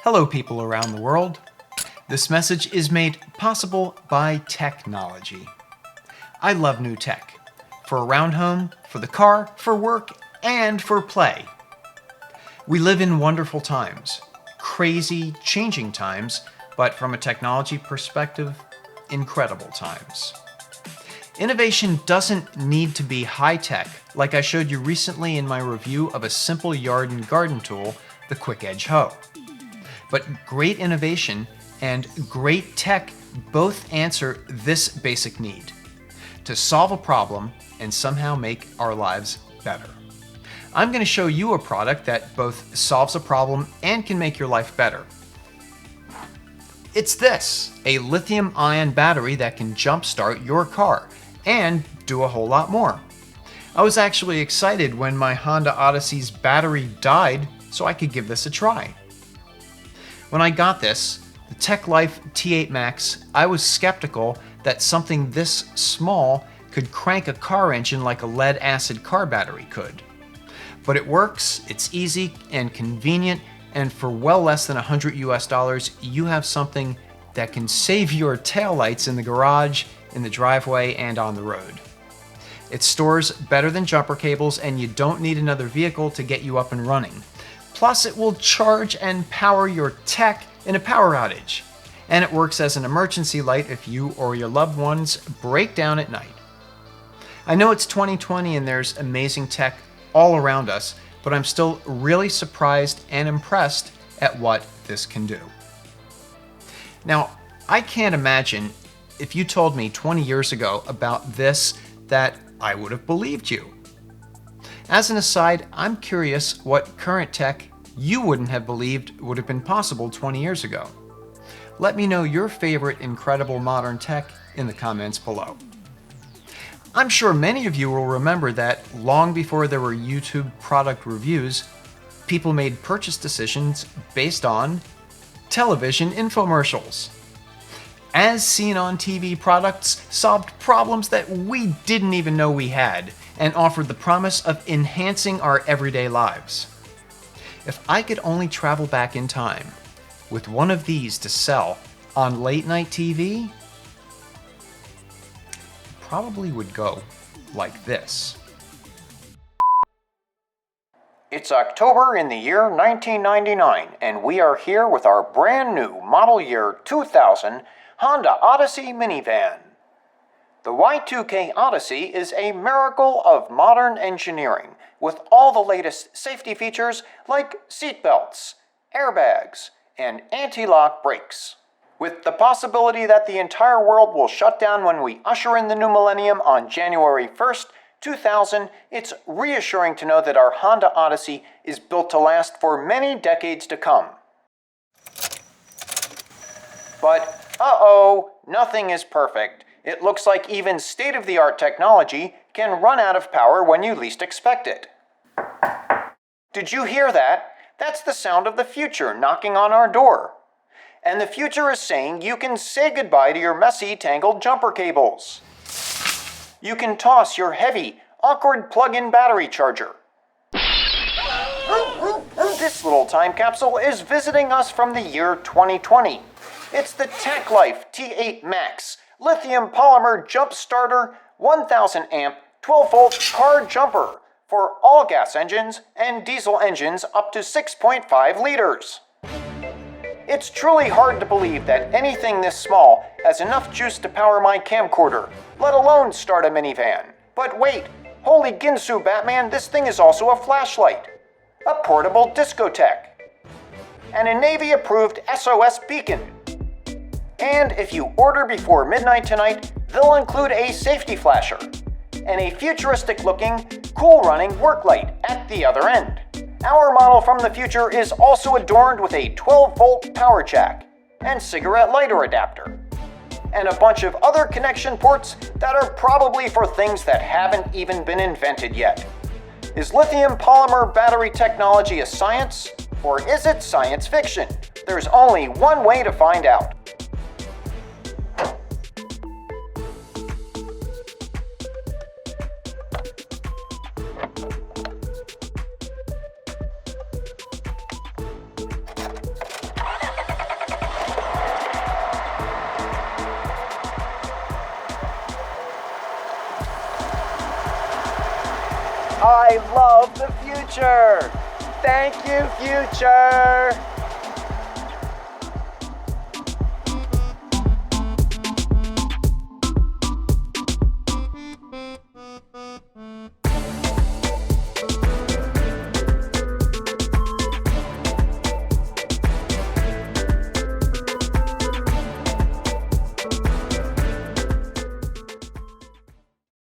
Hello, people around the world. This message is made possible by technology. I love new tech. For around home, for the car, for work, and for play. We live in wonderful times. Crazy, changing times, but from a technology perspective, incredible times. Innovation doesn't need to be high-tech, like I showed you recently in my review of a simple yard and garden tool, the Quick Edge Hoe. But great innovation and great tech both answer this basic need: to solve a problem and somehow make our lives better. I'm going to show you a product that both solves a problem and can make your life better. It's this, a lithium-ion battery that can jumpstart your car and do a whole lot more. I was actually excited when my Honda Odyssey's battery died so I could give this a try. When I got this, the TackLife T8 Max, I was skeptical that something this small could crank a car engine like a lead-acid car battery could. But it works, it's easy and convenient, and for well less than $100 you have something that can save your taillights in the garage, in the driveway, and on the road. It stores better than jumper cables, and you don't need another vehicle to get you up and running. Plus, it will charge and power your tech in a power outage. And it works as an emergency light if you or your loved ones break down at night. I know it's 2020 and there's amazing tech all around us, but I'm still really surprised and impressed at what this can do. Now, I can't imagine if you told me 20 years ago about this that I would have believed you. As an aside, I'm curious what current tech you wouldn't have believed would have been possible 20 years ago. Let me know your favorite incredible modern tech in the comments below. I'm sure many of you will remember that long before there were YouTube product reviews, people made purchase decisions based on television infomercials. As seen on TV, products solved problems that we didn't even know we had and offered the promise of enhancing our everyday lives. If I could only travel back in time with one of these to sell on late night TV, it probably would go like this. It's October in the year 1999, and we are here with our brand new model year 2000 Honda Odyssey minivan. The Y2K Odyssey is a miracle of modern engineering with all the latest safety features like seat belts, airbags, and anti-lock brakes. With the possibility that the entire world will shut down when we usher in the new millennium on January 1st, 2000, it's reassuring to know that our Honda Odyssey is built to last for many decades to come. But, nothing is perfect. It looks like even state-of-the-art technology can run out of power when you least expect it. Did you hear that? That's the sound of the future knocking on our door. And the future is saying you can say goodbye to your messy, tangled jumper cables. You can toss your heavy, awkward plug-in battery charger. This little time capsule is visiting us from the year 2020. It's the TackLife T8 Max Lithium Polymer Jump Starter 1000 amp 12 volt car jumper for all gas engines and diesel engines up to 6.5 liters. It's truly hard to believe that anything this small has enough juice to power my camcorder, let alone start a minivan. But wait, holy Ginsu Batman, this thing is also a flashlight, a portable discotheque, and a Navy-approved SOS beacon. And if you order before midnight tonight, they'll include a safety flasher and a futuristic-looking, cool-running work light at the other end. Our model from the future is also adorned with a 12-volt power jack and cigarette lighter adapter, and a bunch of other connection ports that are probably for things that haven't even been invented yet. Is lithium polymer battery technology a science, or is it science fiction? There's only one way to find out. I love the future. Thank you, future.